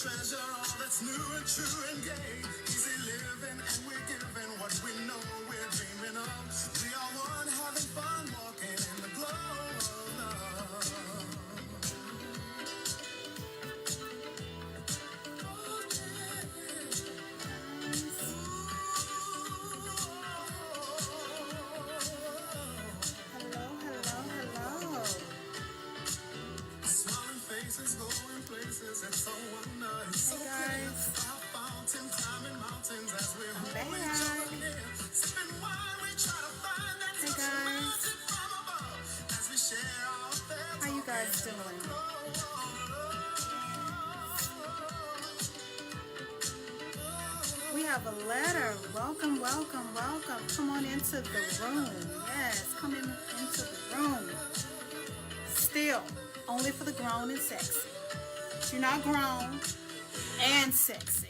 treasure all that's new and true and gay. Easy living and we're giving what we know we're dreaming of. We are one, having fun, walking in the glow of love. Hello, hello, hello. Smiling faces, going places, it's so wonderful. So Hey guys. fountain, climbing mountains as we're I'm holding back. each other near. Sipping wine, we try to find that Hey touch guys. from above as we share our faith. How you guys doing? We have a letter. Welcome, welcome, welcome. Come on into the room. Yes, come into the room. Still, only for the grown and sexy. If you're not grown and sexy,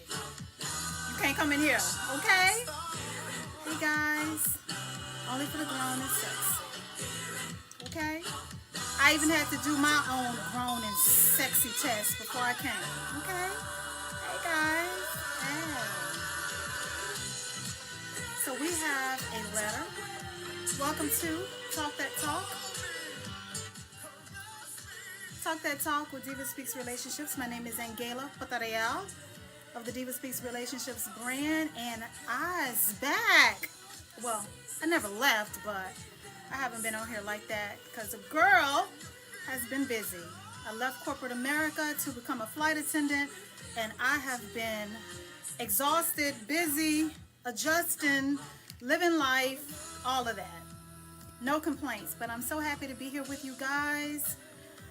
you can't come in here, okay? Hey guys, only for the grown and sexy, okay? I even had to do my own grown and sexy test before I came, okay? Hey guys, hey. So we have a letter. Welcome to Talk That Talk. Talk That Talk with DivaSpeaks Relationships. My name is Angela Patarreal of the DivaSpeaks Relationships brand, and I's back. Well, I never left, but I haven't been on here like that because a girl has been busy. I left corporate America to become a flight attendant, and I have been exhausted, busy, adjusting, living life, all of that. No complaints, but I'm so happy to be here with you guys.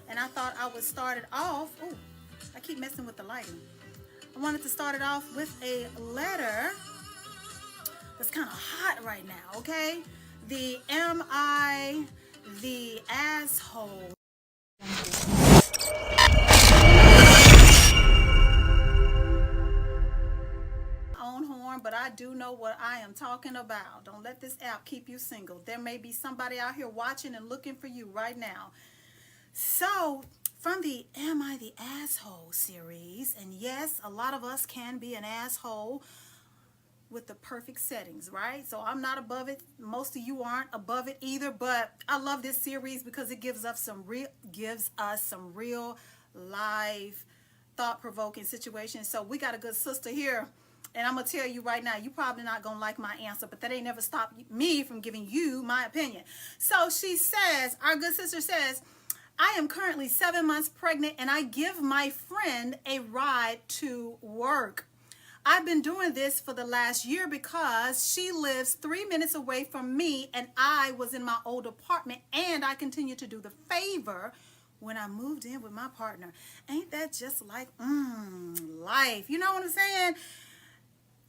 And I thought I would start it off. Ooh, I keep messing with the lighting. I wanted to start it off with a letter that's kind of hot right now, okay? The Am I the Asshole? Own horn, but I do know what I am talking about. Don't let this app keep you single. There may be somebody out here watching and looking for you right now. So, from the Am I the Asshole series, and yes, a lot of us can be an asshole with the perfect settings, right? So I'm not above it. Most of you aren't above it either, but I love this series because it gives us some real live thought-provoking situations. So we got a good sister here, and I'm gonna tell you right now, you probably not gonna like my answer, but that ain't never stopped me from giving you my opinion. So she says, our good sister says, I am currently 7 months pregnant and I give my friend a ride to work. I've been doing this for the last year because she lives 3 minutes away from me and I was in my old apartment, and I continue to do the favor when I moved in with my partner. Ain't that just like life? You know what I'm saying?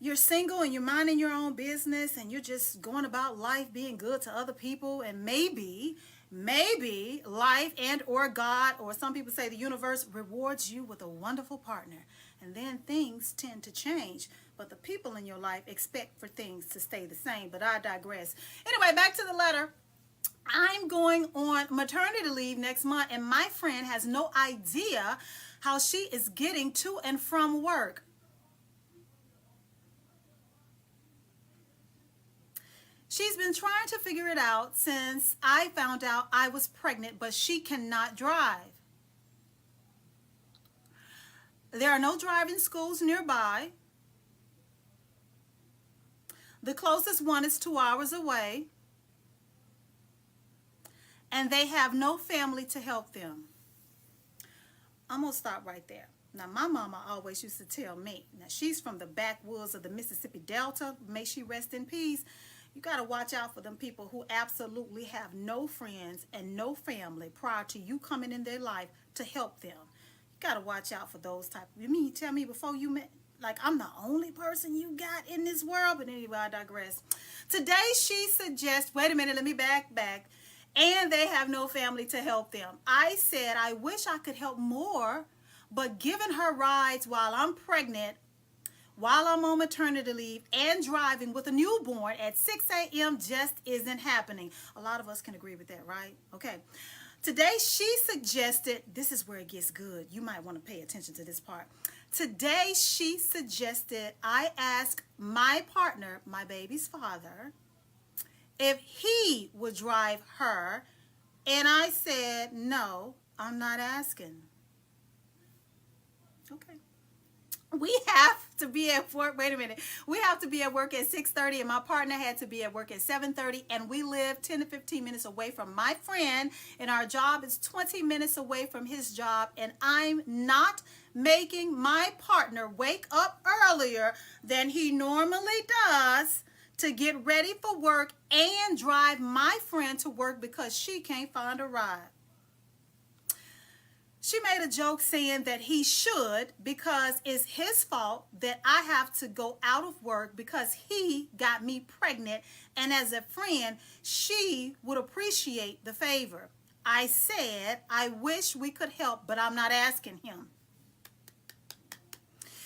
You're single and you're minding your own business and you're just going about life being good to other people, and maybe life and or God, or some people say the universe, rewards you with a wonderful partner, and then things tend to change, but the people in your life expect for things to stay the same. But I digress. Anyway, back to the letter. I'm going on maternity leave next month, and my friend has no idea how she is getting to and from work. She's been trying to figure it out since I found out I was pregnant, but she cannot drive. There are no driving schools nearby. The closest one is 2 hours away. And they have no family to help them. I'm going to stop right there. Now, my mama always used to tell me, now she's from the backwoods of the Mississippi Delta, may she rest in peace. You got to watch out for them people who absolutely have no friends and no family prior to you coming in their life to help them. You got to watch out for those type. You mean you tell me before you met, like I'm the only person you got in this world? But anyway, I digress. Today she suggests, wait a minute, let me back. And they have no family to help them. I said, I wish I could help more, but giving her rides while I'm pregnant, while I'm on maternity leave, and driving with a newborn at 6 a.m. just isn't happening. A lot of us can agree with that, right? Okay. Today she suggested, this is where it gets good. You might want to pay attention to this part. Today she suggested I ask my partner, my baby's father, if he would drive her. And I said, no, I'm not asking. Okay. We have to be at work. Wait a minute. We have to be at work at 6:30, and my partner had to be at work at 7:30, and we live 10 to 15 minutes away from my friend, and our job is 20 minutes away from his job, and I'm not making my partner wake up earlier than he normally does to get ready for work and drive my friend to work because she can't find a ride. She made a joke saying that he should because it's his fault that I have to go out of work because he got me pregnant, and as a friend, she would appreciate the favor. I said, I wish we could help, but I'm not asking him.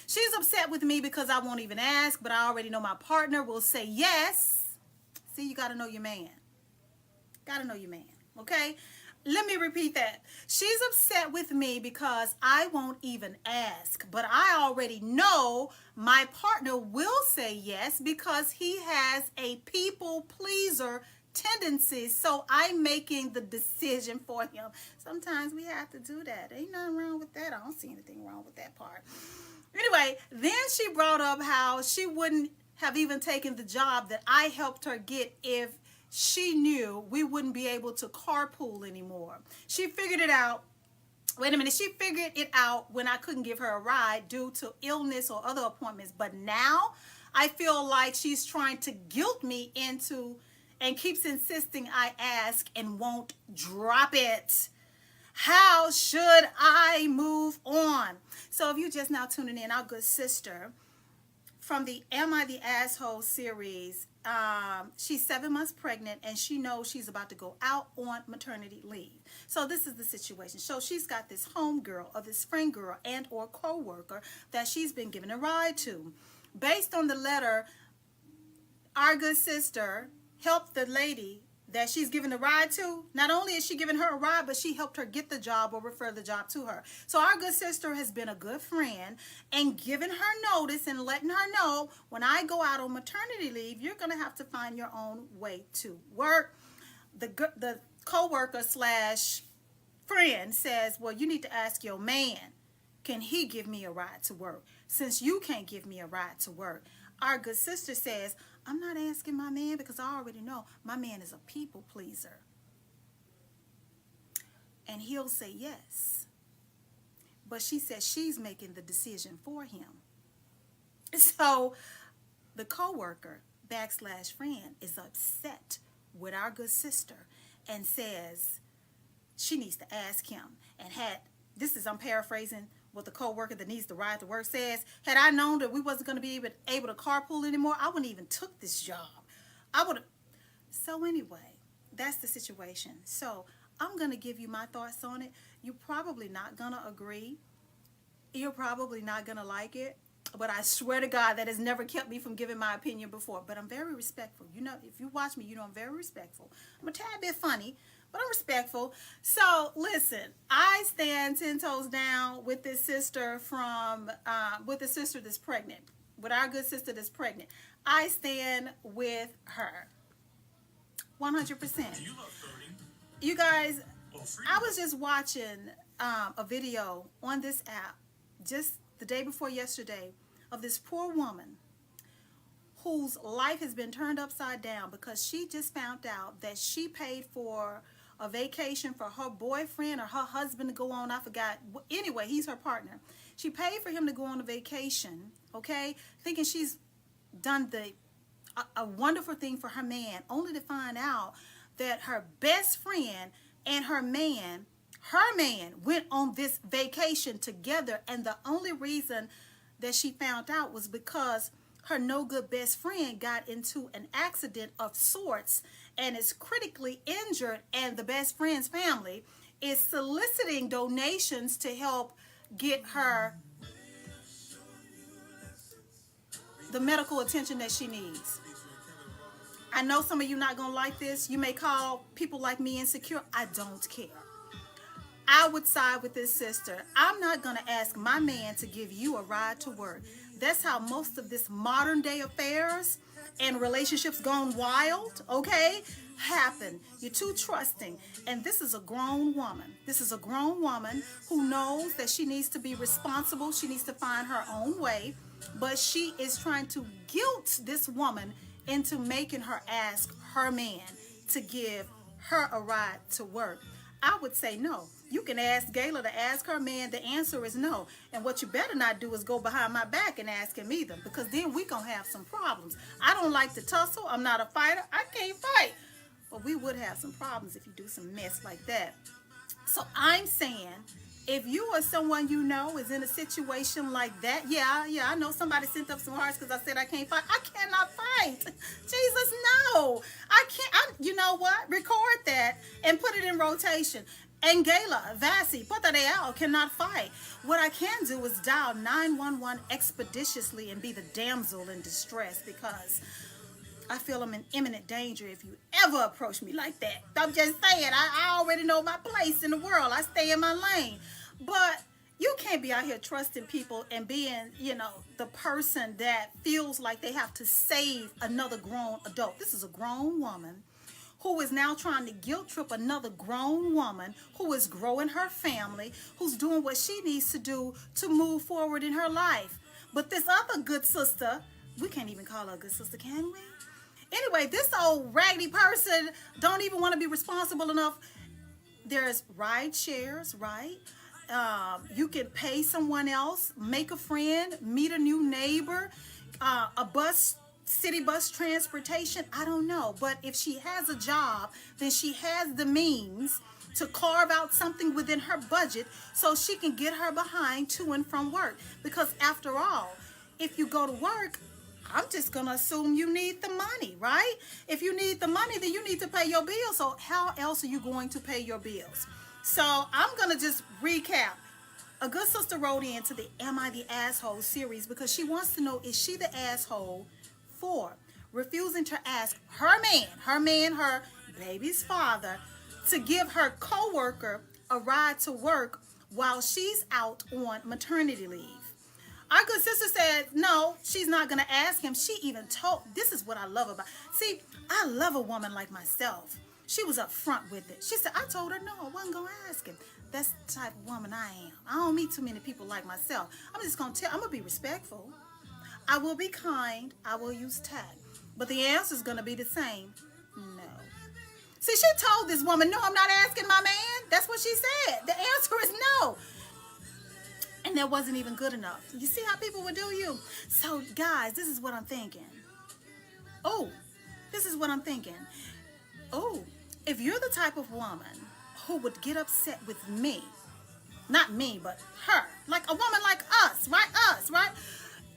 She's upset with me because I won't even ask, but I already know my partner will say yes. See, you got to know your man. Got to know your man, okay? Let me repeat that. She's upset with me because I won't even ask, but I already know my partner will say yes because he has a people pleaser tendency, so I'm making the decision for him. Sometimes we have to do that. Ain't nothing wrong with that. I don't see anything wrong with that part. Anyway, then she brought up how she wouldn't have even taken the job that I helped her get if she knew we wouldn't be able to carpool anymore. She figured it out. Wait a minute. She figured it out when I couldn't give her a ride due to illness or other appointments. But now I feel like she's trying to guilt me into and keeps insisting I ask and won't drop it. How should I move on? So if you're just now tuning in, our good sister from the Am I the Asshole series, she's 7 months pregnant and she knows she's about to go out on maternity leave. So this is the situation. So she's got this home girl or this friend girl and or co-worker that she's been given a ride to. Based on the letter, our good sister helped the lady that she's given the ride to. Not only is she giving her a ride, but she helped her get the job or refer the job to her. So our good sister has been a good friend and giving her notice and letting her know, when I go out on maternity leave, you're going to have to find your own way to work. The co-worker slash friend says, well, you need to ask your man, can he give me a ride to work? Since you can't give me a ride to work. Our good sister says, I'm not asking my man because I already know my man is a people pleaser. And he'll say yes. But she says she's making the decision for him. So the co-worker backslash friend is upset with our good sister and says she needs to ask him. And I'm paraphrasing what the co-worker that needs to ride to work says, had I known that we wasn't going to be able to carpool anymore, I wouldn't even took this job. I would have. So anyway, that's the situation. So I'm going to give you my thoughts on it. You're probably not going to agree. You're probably not going to like it. But I swear to God, that has never kept me from giving my opinion before. But I'm very respectful. You know, if you watch me, you know I'm very respectful. I'm a tad bit funny, but I'm respectful. So listen, I stand 10 toes down with this sister that's pregnant, with our good sister that's pregnant. I stand with her 100%. You guys, I was just watching a video on this app just the day before yesterday of this poor woman whose life has been turned upside down because she just found out that she paid for a vacation for her boyfriend or her husband to go on. I forgot. Anyway, he's her partner. She paid for him to go on a vacation, okay, thinking she's done a wonderful thing for her man, only to find out that her best friend and her man went on this vacation together, and the only reason that she found out was because her no good best friend got into an accident of sorts and is critically injured, and the best friend's family is soliciting donations to help get her the medical attention that she needs. I know some of you not going to like this. You may call people like me insecure. I don't care. I would side with this sister. I'm not going to ask my man to give you a ride to work. That's how most of this modern day affairs and relationships gone wild, okay, happen. You're too trusting. And this is a grown woman. This is a grown woman who knows that she needs to be responsible. She needs to find her own way. But she is trying to guilt this woman into making her ask her man to give her a ride to work. I would say no. You can ask Gayla to ask her man. The answer is no. And what you better not do is go behind my back and ask him either, because then we gonna have some problems. I don't like to tussle. I'm not a fighter. I can't fight. But we would have some problems if you do some mess like that. So I'm saying, if you or someone you know is in a situation like that, yeah, I know somebody sent up some hearts because I said I can't fight. I cannot fight. Jesus, no. I can't. You know what? Record that and put it in rotation. And Gayla, Vassie, Puerto Real cannot fight. What I can do is dial 911 expeditiously and be the damsel in distress, because I feel I'm in imminent danger if you ever approach me like that. I'm just saying, I already know my place in the world. I stay in my lane. But you can't be out here trusting people and being, the person that feels like they have to save another grown adult. This is a grown woman who is now trying to guilt trip another grown woman who is growing her family, who's doing what she needs to do to move forward in her life. But this other good sister, we can't even call her a good sister, can we? Anyway, this old raggedy person don't even want to be responsible enough. There's ride shares, right? You can pay someone else, make a friend, meet a new neighbor, city bus transportation. I don't know. But if she has a job, then she has the means to carve out something within her budget so she can get her behind to and from work. Because after all, if you go to work, I'm just going to assume you need the money, right? If you need the money, then you need to pay your bills. So how else are you going to pay your bills? So I'm going to just recap. A good sister wrote into the Am I the Asshole series because she wants to know, is she the asshole for refusing to ask her baby's father, to give her coworker a ride to work while she's out on maternity leave? Our good sister said, no, she's not going to ask him. She even told, this is what I love about, see, I love a woman like myself. She was up front with it. She said, I told her, no, I wasn't going to ask him. That's the type of woman I am. I don't meet too many people like myself. I'm just going to tell, I'm going to be respectful. I will be kind. I will use tact. But the answer is going to be the same. No. See, she told this woman, no, I'm not asking my man. That's what she said. The answer is no. And that wasn't even good enough. You see how people would do you? So, guys, this is what I'm thinking. Oh, this is what I'm thinking. Oh, if you're the type of woman who would get upset with me, not me, but her, like a woman like us, right? Us, right?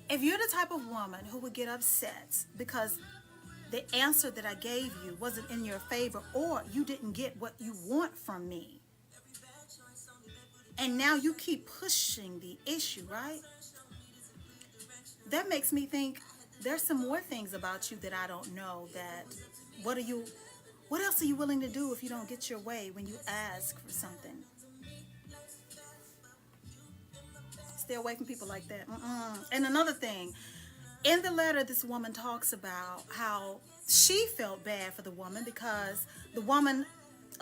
If you're the type of woman who would get upset because the answer that I gave you wasn't in your favor, or you didn't get what you want from me, and now you keep pushing the issue, right? That makes me think there's some more things about you that I don't know. That what else are you willing to do if you don't get your way when you ask for something? Stay away from people like that. And another thing, in the letter, this woman talks about how she felt bad for the woman because the woman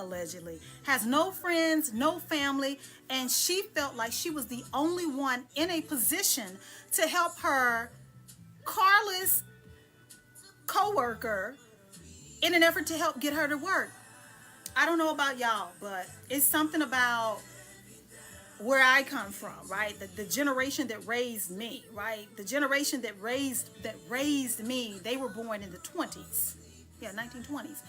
allegedly has no friends, no family, and she felt like she was the only one in a position to help her carless coworker in an effort to help get her to work. I don't know about y'all, but it's something about where I come from, right? The generation that raised me, right? The generation that raised me, they were born in the 20s. Yeah, 1920s.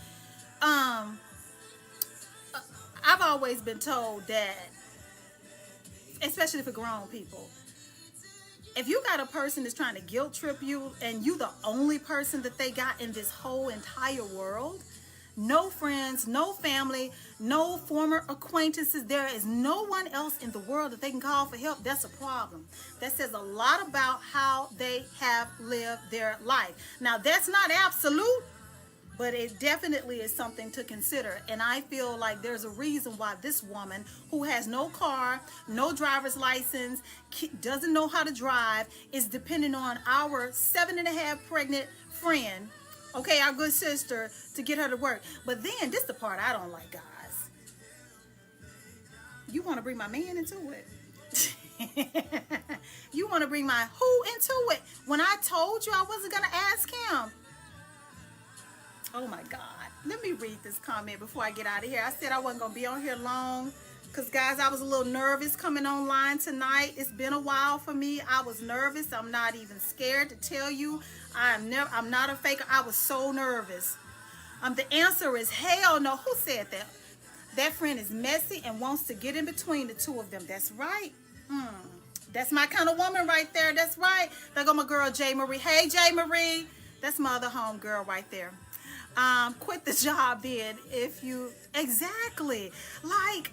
I've always been told that, especially for grown people, if you got a person that's trying to guilt trip you and you the only person that they got in this whole entire world, no friends, no family, no former acquaintances, there is no one else in the world that they can call for help, that's a problem. That says a lot about how they have lived their life. Now, that's not absolute, but it definitely is something to consider. And I feel like there's a reason why this woman, who has no car, no driver's license, doesn't know how to drive, is depending on our 7.5 pregnant friend, okay, our good sister, to get her to work. But then, this is the part I don't like, guys. You want to bring my man into it? You want to bring my who into it? When I told you I wasn't going to ask him. Oh my God. Let me read this comment before I get out of here. I said I wasn't going to be on here long because, guys, I was a little nervous coming online tonight. It's been a while for me. I was nervous. I'm not even scared to tell you. I'm not a faker. I was so nervous. The answer is hell no. Who said that? That friend is messy and wants to get in between the two of them. That's right. That's my kind of woman right there. That's right. There go my girl, J. Marie. Hey, J. Marie. That's my other home girl right there. Quit the job then if you... Exactly. Like...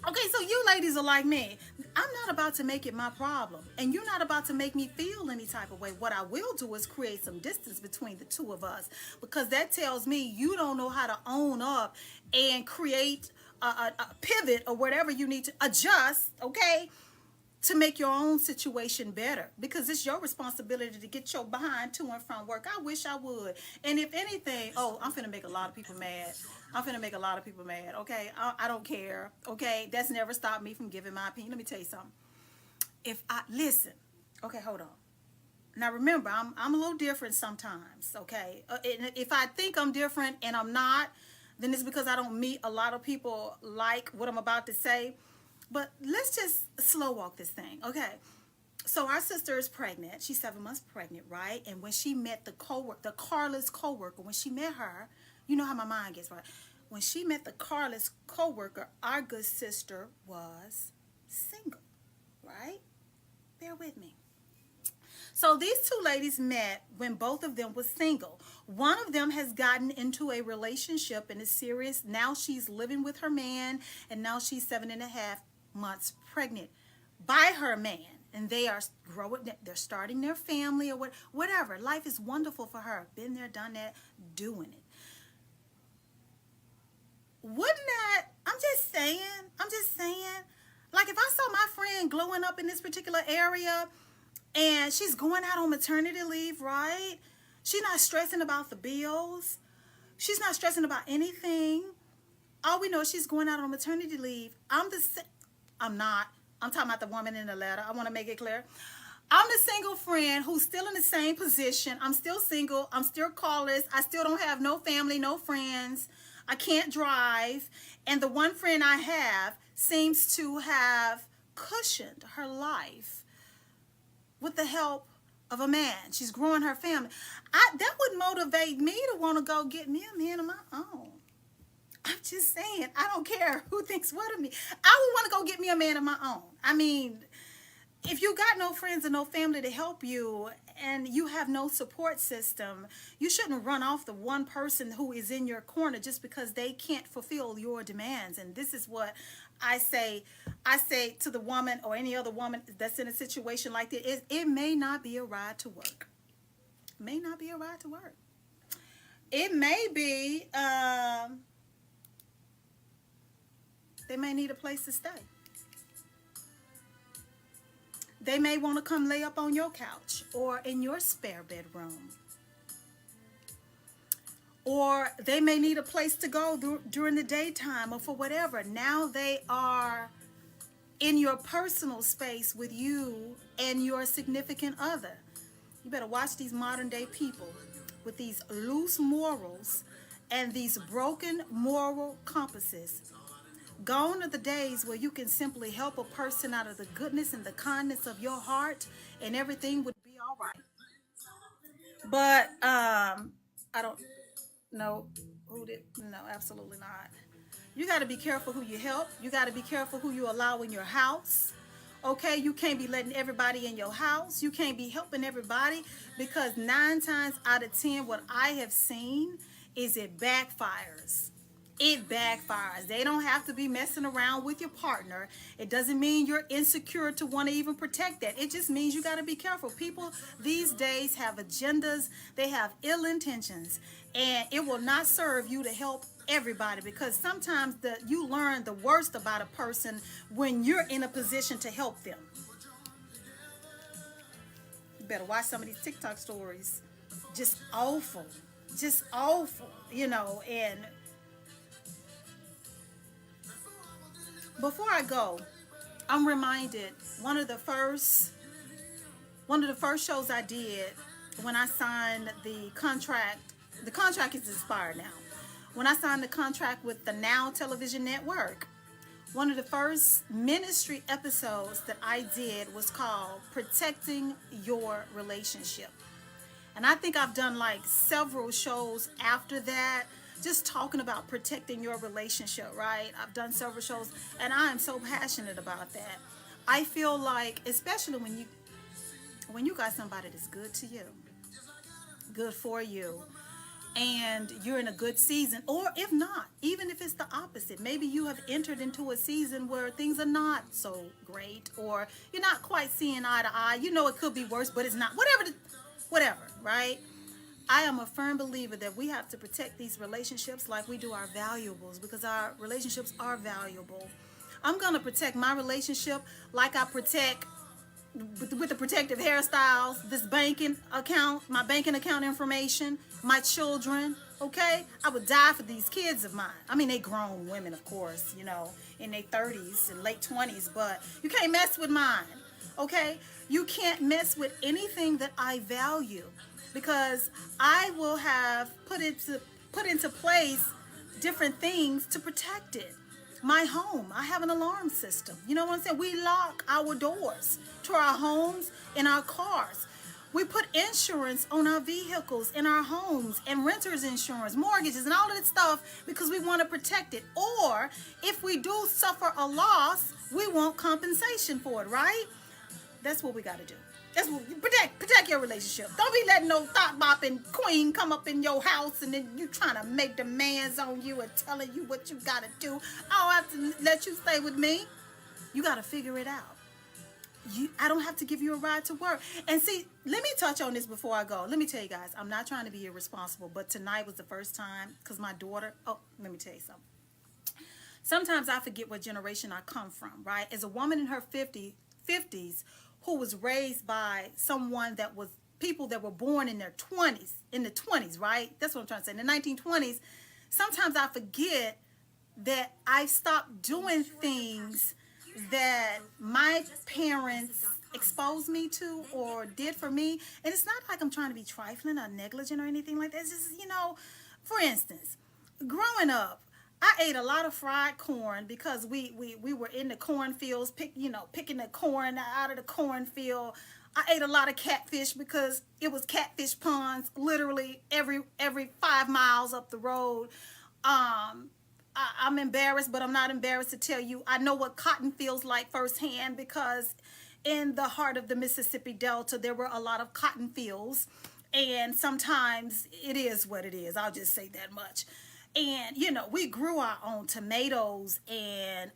Okay, so you ladies are like me. I'm not about to make it my problem. And you're not about to make me feel any type of way. What I will do is create some distance between the two of us. Because that tells me you don't know how to own up and create a pivot or whatever you need to adjust, okay, to make your own situation better. Because it's your responsibility to get your behind to and from work. I wish I would. And if anything, oh, I'm finna make a lot of people mad. Okay? I don't care, okay? That's never stopped me from giving my opinion. Let me tell you something. Listen, okay, hold on. Now remember, I'm a little different sometimes, okay? And if I think I'm different and I'm not, then it's because I don't meet a lot of people like what I'm about to say. But let's just slow walk this thing, okay? So our sister is pregnant. She's 7 months pregnant, right? And when she met the Carla's coworker, when she met her, you know how my mind gets, right? When she met the Carla's coworker, our good sister was single, right? Bear with me. So these two ladies met when both of them were single. One of them has gotten into a relationship and is serious. Now she's living with her man, and now she's 7.5 months pregnant by her man. And they are growing, they're starting their family or whatever. Life is wonderful for her. Been there, done that, doing it. Wouldn't that, I'm just saying, like if I saw my friend glowing up in this particular area and she's going out on maternity leave, right? She's not stressing about the bills. She's not stressing about anything. All we know is she's going out on maternity leave. I'm talking about the woman in the letter. I want to make it clear. I'm the single friend who's still in the same position. I'm still single. I'm still callless. I still don't have no family, no friends. I can't drive. And the one friend I have seems to have cushioned her life with the help of a man. She's growing her family. That would motivate me to want to go get me a man of my own. I'm just saying, I don't care who thinks what of me. I would want to go get me a man of my own. I mean, if you got no friends and no family to help you and you have no support system, you shouldn't run off the one person who is in your corner just because they can't fulfill your demands. And this is what I say to the woman or any other woman that's in a situation like this. It may not be a ride to work. It may not be a ride to work. It may be, they may need a place to stay. They may want to come lay up on your couch or in your spare bedroom. Or they may need a place to go during the daytime or for whatever. Now they are in your personal space with you and your significant other. You better watch these modern day people with these loose morals and these broken moral compasses. Gone are the days where you can simply help a person out of the goodness and the kindness of your heart and everything would be all right. But I don't know who did. No, absolutely not. You got to be careful who you help. You got to be careful who you allow in your house. Okay, you can't be letting everybody in your house. You can't be helping everybody because 9 times out of 10 what I have seen is it backfires. it backfires. They don't have to be messing around with your partner. It doesn't mean you're insecure to want to even protect that. It just means you got to be careful. People these days have agendas, they have ill intentions, and it will not serve you to help everybody, because sometimes you learn the worst about a person when you're in a position to help them. You better watch some of these TikTok stories. Just awful. Just awful, and before I go, I'm reminded one of the first shows I did when I signed the contract. The contract is expired now. When I signed the contract with the Now Television Network, one of the first ministry episodes that I did was called Protecting Your Relationship. And I think I've done like several shows after that, just talking about protecting your relationship, right? I've done several shows, and I am so passionate about that. I feel like, especially when you got somebody that's good to you, good for you, and you're in a good season, or if not, even if it's the opposite, maybe you have entered into a season where things are not so great, or you're not quite seeing eye to eye. It could be worse, but it's not. Whatever, right? I am a firm believer that we have to protect these relationships like we do our valuables, because our relationships are valuable. I'm going to protect my relationship like I protect with the protective hairstyles, this banking account, my banking account information, my children, okay? I would die for these kids of mine. I mean, they grown women, of course, in their 30s and late 20s, but you can't mess with mine, okay? You can't mess with anything that I value, because I will have put into place different things to protect it. My home, I have an alarm system. You know what I'm saying? We lock our doors to our homes and our cars. We put insurance on our vehicles and our homes, and renters insurance, mortgages, and all of that stuff, because we want to protect it. Or if we do suffer a loss, we want compensation for it, right? That's what we got to do. That's what protect your relationship. Don't be letting no thought bopping queen come up in your house and then you trying to make demands on you and telling you what you got to do. I don't have to let you stay with me. You got to figure it out. I don't have to give you a ride to work. And see, let me touch on this before I go. Let me tell you guys, I'm not trying to be irresponsible, but tonight was the first time, because my daughter, let me tell you something. Sometimes I forget what generation I come from, right? As a woman in her 50s, who was raised by someone that was people that were born in their 20s, right? That's what I'm trying to say. In the 1920s, sometimes I forget that I stopped doing things that my parents exposed me to or did for me. And it's not like I'm trying to be trifling or negligent or anything like that. It's just, for instance, growing up, I ate a lot of fried corn because we were in the cornfields, picking the corn out of the cornfield. I ate a lot of catfish because it was catfish ponds literally every 5 miles up the road. I'm embarrassed, but I'm not embarrassed to tell you I know what cotton feels like firsthand, because in the heart of the Mississippi Delta, there were a lot of cotton fields, and sometimes it is what it is. I'll just say that much. And, we grew our own tomatoes and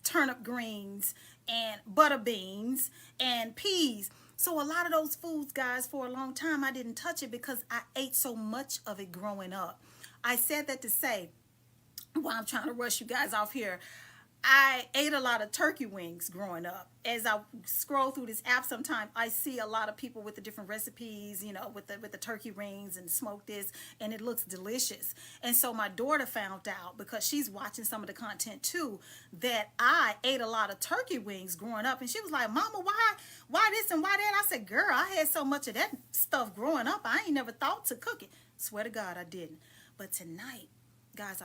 turnip greens and butter beans and peas. So a lot of those foods, guys, for a long time, I didn't touch it because I ate so much of it growing up. I said that to say, while I'm trying to rush you guys off here, I ate a lot of turkey wings growing up. As I scroll through this app sometimes, I see a lot of people with the different recipes, with the turkey rings and smoke this, and it looks delicious. And so my daughter found out, because she's watching some of the content too, that I ate a lot of turkey wings growing up. And she was like, Mama, why this and why that? I said, girl, I had so much of that stuff growing up, I ain't never thought to cook it. Swear to God, I didn't. But tonight, guys,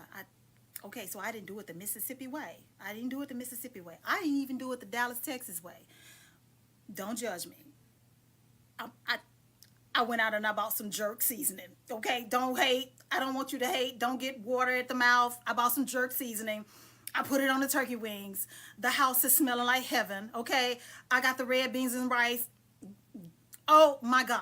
okay, so I didn't do it the Mississippi way. I didn't even do it the Dallas, Texas way. Don't judge me. I went out and I bought some jerk seasoning. Okay, don't hate. I don't want you to hate. Don't get water at the mouth. I bought some jerk seasoning. I put it on the turkey wings. The house is smelling like heaven. Okay, I got the red beans and rice. Oh my God.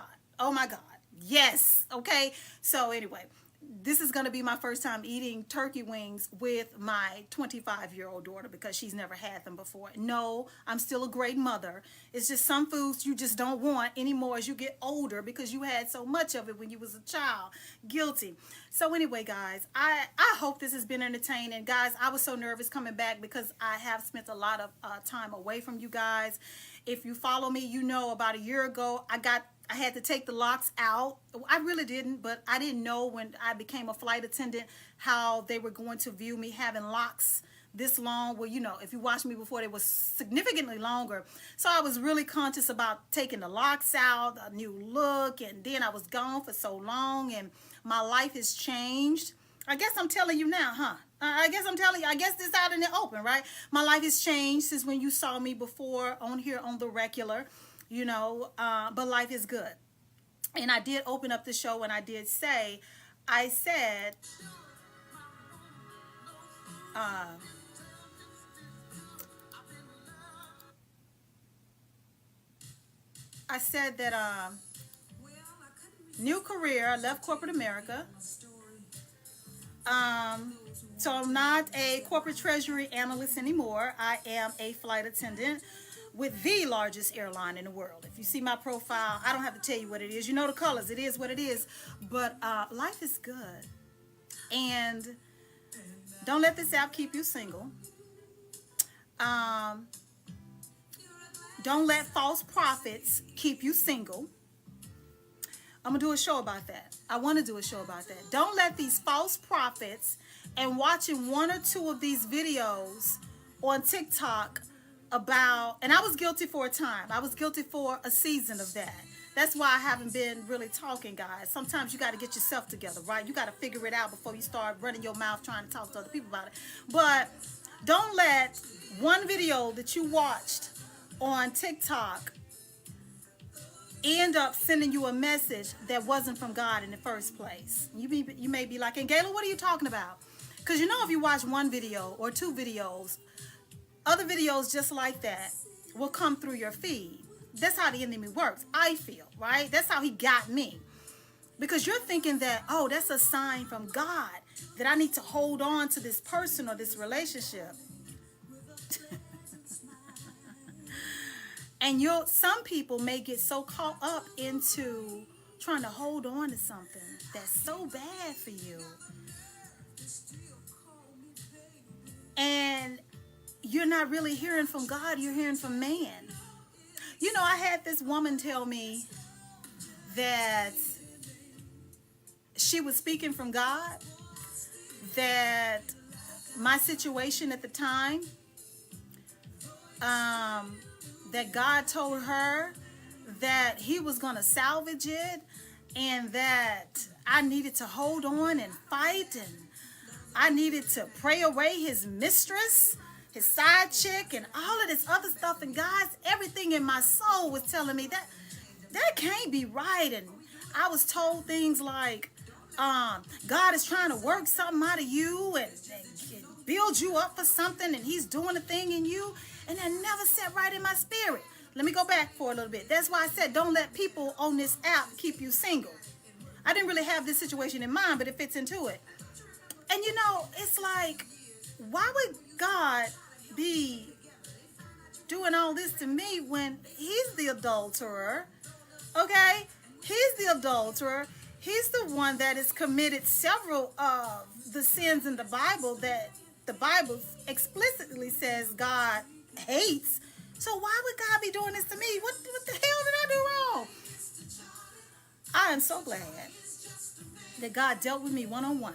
Yes. Okay. So anyway, this is going to be my first time eating turkey wings with my 25-year-old daughter because she's never had them before. No, I'm still a great mother. It's just some foods you just don't want anymore as you get older because you had so much of it when you was a child. Guilty. So anyway, guys, I hope this has been entertaining. Guys, I was so nervous coming back because I have spent a lot of time away from you guys. If you follow me, you know about a year ago, I had to take the locks out. I really didn't, but I didn't know when I became a flight attendant how they were going to view me having locks this long. Well, you know, if you watched me before, they was significantly longer. So I was really conscious about taking the locks out, a new look, and then I was gone for so long, and my life has changed. I guess I'm telling you now, huh? I guess I'm telling you, I guess this out in the open, right? My life has changed since when you saw me before on here on the regular. You know, but life is good. And I did open up the show and I did say, I said that new career, I left corporate America. So I'm not a corporate treasury analyst anymore. I am a flight attendant with the largest airline in the world. If you see my profile, I don't have to tell you what it is. You know the colors. It is what it is. But life is good. And don't let this app keep you single. Don't let false prophets keep you single. I'm going to do a show about that. I want to do a show about that. Don't let these false prophets and watching one or two of these videos on TikTok about, and I was guilty for a time. I was guilty for a season of that. That's why I haven't been really talking, guys. Sometimes you got to get yourself together, right? You got to figure it out before you start running your mouth trying to talk to other people about it. But don't let one video that you watched on TikTok end up sending you a message that wasn't from God in the first place. You may be like, and Gayla, what are you talking about? Because you know if you watch one video or two videos, other videos just like that will come through your feed. That's how the enemy works, I feel, right? That's how he got me. Because you're thinking that, oh, that's a sign from God that I need to hold on to this person or this relationship. And some people may get so caught up into trying to hold on to something that's so bad for you. And you're not really hearing from God, you're hearing from man. You know, I had this woman tell me that she was speaking from God, that my situation at the time, that God told her that he was going to salvage it and that I needed to hold on and fight and I needed to pray away his mistress, his side chick, and all of this other stuff. And guys, everything in my soul was telling me that can't be right. And I was told things like, God is trying to work something out of you and build you up for something, and he's doing a thing in you. And that never sat right in my spirit. Let me go back for a little bit. That's why I said don't let people on this app keep you single. I didn't really have this situation in mind, but it fits into it. And you know, it's like, why would God be doing all this to me when he's the adulterer? Okay? He's the adulterer. He's the one that has committed several of the sins in the Bible that the Bible explicitly says God hates. So why would God be doing this to me? What the hell did I do wrong? I am so glad that God dealt with me one-on-one,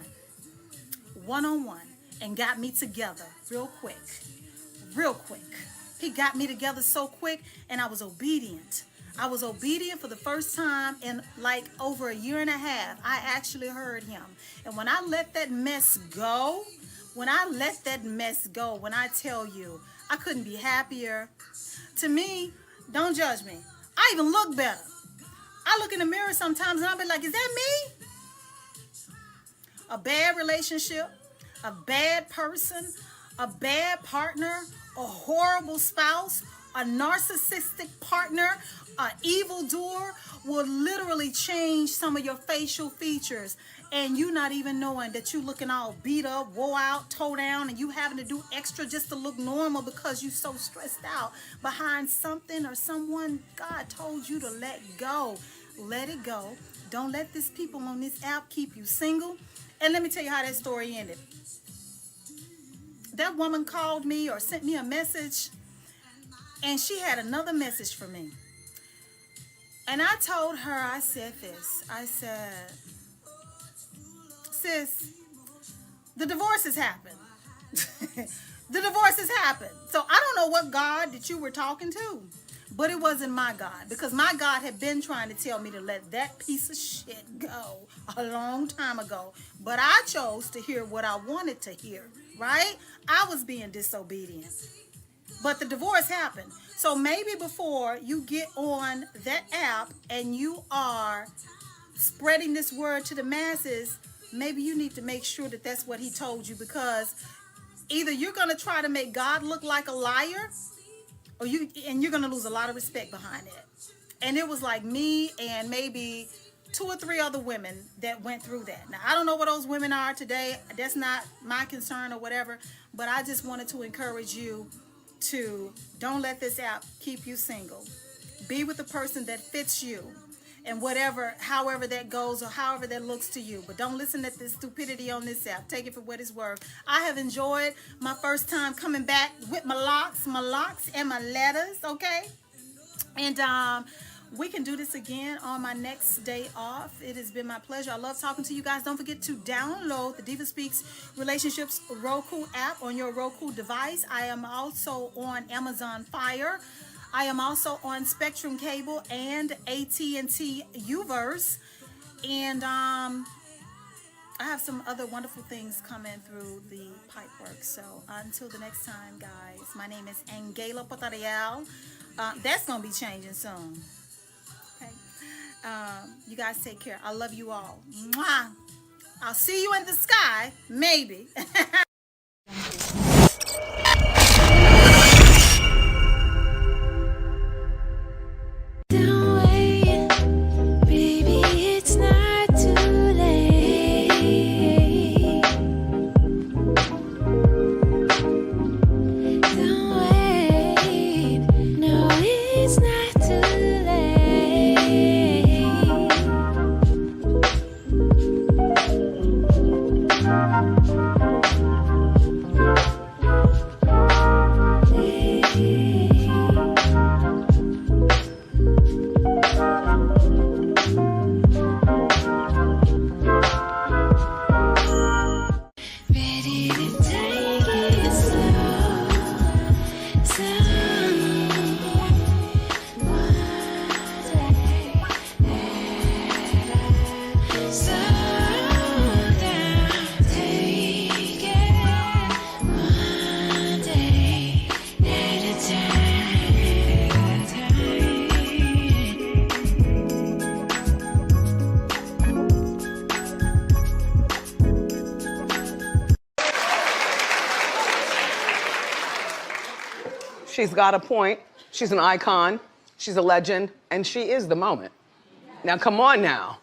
and got me together real quick. He got me together so quick, and I was obedient. I was obedient for the first time in like over a year and a half. I actually heard him. And when I let that mess go, when I tell you, I couldn't be happier. To me, don't judge me. I even look better. I look in the mirror sometimes and I'll be like, is that me? A bad relationship, a bad person, a bad partner, a horrible spouse, a narcissistic partner, an evildoer will literally change some of your facial features, and you not even knowing that you looking all beat up, wore out, toe down, and you having to do extra just to look normal because you so stressed out behind something or someone God told you to let go. Let it go. Don't let these people on this app keep you single. And let me tell you how that story ended. That woman called me or sent me a message, and she had another message for me. And I told her, I said this. I said, sis, the divorce has happened. The divorce has happened. So I don't know what God that you were talking to, but it wasn't my God, because my God had been trying to tell me to let that piece of shit go a long time ago. But I chose to hear what I wanted to hear, right? I was being disobedient. But the divorce happened. So maybe before you get on that app and you are spreading this word to the masses, maybe you need to make sure that that's what he told you, because either you're going to try to make God look like a liar, or you're going to lose a lot of respect behind it. And it was like me and maybe 2 or 3 other women that went through that. Now, I don't know what those women are today. That's not my concern or whatever, but I just wanted to encourage you to don't let this app keep you single. Be with the person that fits you, and however that goes or however that looks to you. But don't listen to this stupidity on this app. Take it for what it's worth. I have enjoyed my first time coming back with my locks and my letters, okay? And we can do this again on my next day off. It has been my pleasure. I love talking to you guys. Don't forget to download the DivaSpeaks Relationships Roku app on your Roku device. I am also on Amazon Fire. I am also on Spectrum Cable and AT&T UVERSE. And I have some other wonderful things coming through the pipework. So until the next time, guys, my name is Angela Potarial. That's going to be changing soon. Okay. You guys take care. I love you all. Mwah. I'll see you in the sky, maybe. She's got a point. She's an icon. She's a legend. And she is the moment. Now, come on now.